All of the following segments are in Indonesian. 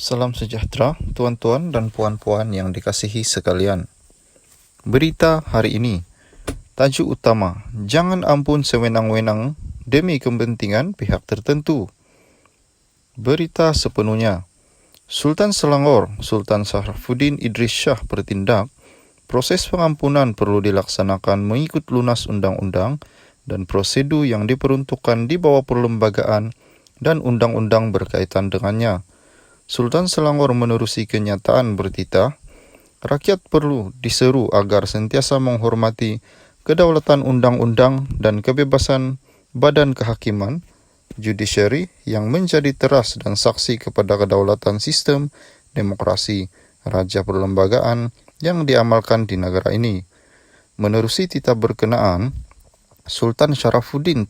Salam sejahtera, tuan-tuan dan puan-puan yang dikasihi sekalian. Berita hari ini, tajuk utama, jangan ampun sewenang-wenang demi kepentingan pihak tertentu. Berita sepenuhnya, Sultan Selangor, Sultan Sarafuddin Idris Shah bertindak, proses pengampunan perlu dilaksanakan mengikut lunas undang-undang dan prosedur yang diperuntukkan di bawah perlembagaan dan undang-undang berkaitan dengannya. Sultan Selangor menerusi kenyataan bertitah, rakyat perlu diseru agar sentiasa menghormati kedaulatan undang-undang dan kebebasan badan kehakiman, judiciary yang menjadi teras dan saksi kepada kedaulatan sistem demokrasi raja perlembagaan yang diamalkan di negara ini. Menerusi titah berkenaan, Sultan Sarafuddin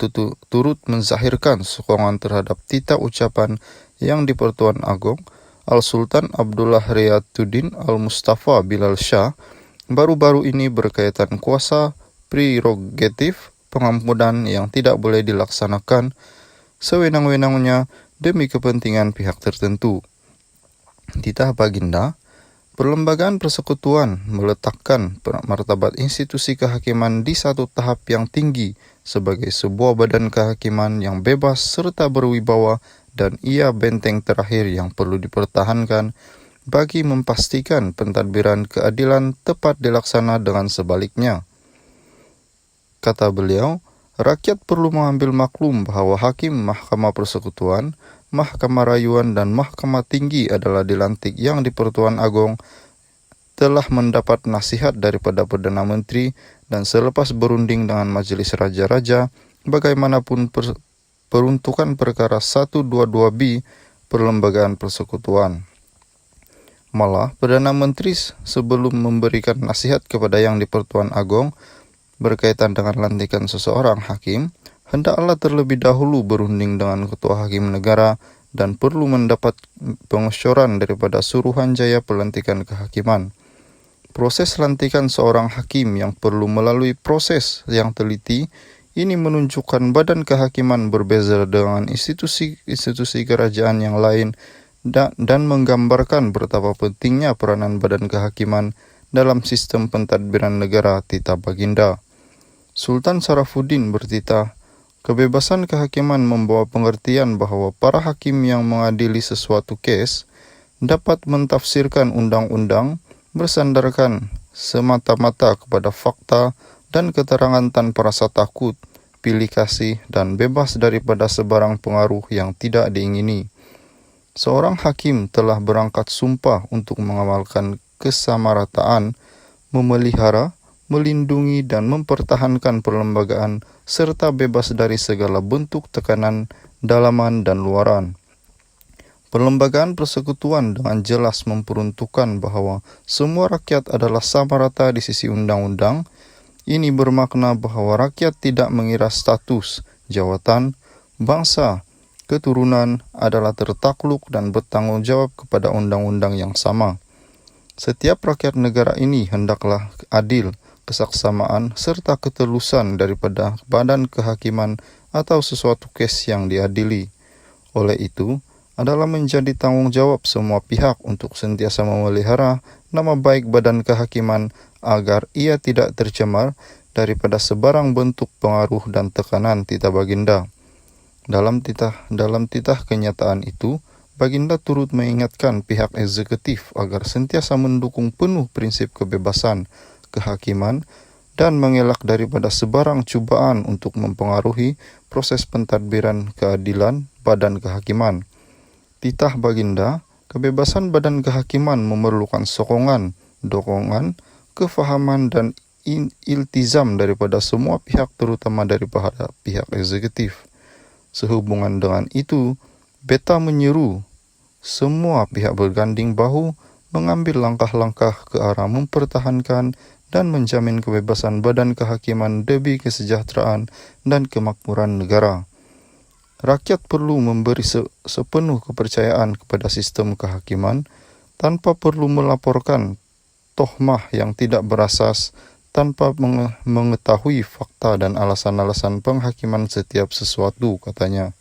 turut menzahirkan sokongan terhadap titah ucapan yang di-Pertuan Agong Al-Sultan Abdullah Riyatuddin Al-Mustafa Bilal Shah baru-baru ini berkaitan kuasa prerogatif pengampunan yang tidak boleh dilaksanakan sewenang-wenangnya demi kepentingan pihak tertentu. Titah Baginda, Perlembagaan Persekutuan meletakkan martabat institusi kehakiman di satu tahap yang tinggi sebagai sebuah badan kehakiman yang bebas serta berwibawa dan ia benteng terakhir yang perlu dipertahankan bagi memastikan pentadbiran keadilan tepat dilaksana dengan sebaliknya. Kata beliau, rakyat perlu mengambil maklum bahwa hakim Mahkamah Persekutuan, Mahkamah Rayuan dan Mahkamah Tinggi adalah dilantik yang di-Pertuan Agong telah mendapat nasihat daripada Perdana Menteri dan selepas berunding dengan Majelis Raja-Raja, bagaimanapun peruntukan perkara 122B Perlembagaan Persekutuan. Malah, Perdana Menteri sebelum memberikan nasihat kepada yang di-Pertuan Agong berkaitan dengan lantikan seseorang hakim, hendaklah terlebih dahulu berunding dengan Ketua Hakim Negara dan perlu mendapat pengesyoran daripada Suruhanjaya Pelantikan Kehakiman. Proses lantikan seorang hakim yang perlu melalui proses yang teliti, ini menunjukkan badan kehakiman berbeza dengan institusi kerajaan yang lain dan menggambarkan betapa pentingnya peranan badan kehakiman dalam sistem pentadbiran negara titah Baginda. Sultan Sarafuddin bertitah, kebebasan kehakiman membawa pengertian bahwa para hakim yang mengadili sesuatu kes dapat mentafsirkan undang-undang bersandarkan semata-mata kepada fakta dan keterangan tanpa rasa takut, pilih kasih, dan bebas daripada sebarang pengaruh yang tidak diingini. Seorang hakim telah berangkat sumpah untuk mengamalkan kesamarataan, memelihara, melindungi dan mempertahankan perlembagaan serta bebas dari segala bentuk tekanan dalaman dan luaran. Perlembagaan Persekutuan dengan jelas memperuntukkan bahwa semua rakyat adalah sama rata di sisi undang-undang. Ini bermakna bahwa rakyat tidak mengira status, jawatan, bangsa, keturunan adalah tertakluk dan bertanggung jawab kepada undang-undang yang sama. Setiap rakyat negara ini hendaklah adil, kesaksamaan, serta ketelusan daripada badan kehakiman atau sesuatu kes yang diadili. Oleh itu, adalah menjadi tanggung jawab semua pihak untuk sentiasa memelihara nama baik badan kehakiman agar ia tidak tercemar daripada sebarang bentuk pengaruh dan tekanan titah Baginda. Dalam titah kenyataan itu, Baginda turut mengingatkan pihak eksekutif agar sentiasa mendukung penuh prinsip kebebasan kehakiman dan mengelak daripada sebarang cubaan untuk mempengaruhi proses pentadbiran keadilan badan kehakiman. Titah Baginda, kebebasan badan kehakiman memerlukan sokongan, dokongan, kefahaman dan iltizam daripada semua pihak terutama daripada pihak eksekutif. Sehubungan dengan itu, beta menyeru semua pihak berganding bahu mengambil langkah-langkah ke arah mempertahankan dan menjamin kebebasan badan kehakiman demi kesejahteraan dan kemakmuran negara. Rakyat perlu memberi sepenuh kepercayaan kepada sistem kehakiman tanpa perlu melaporkan tohmah yang tidak berasas tanpa mengetahui fakta dan alasan-alasan penghakiman setiap sesuatu, katanya.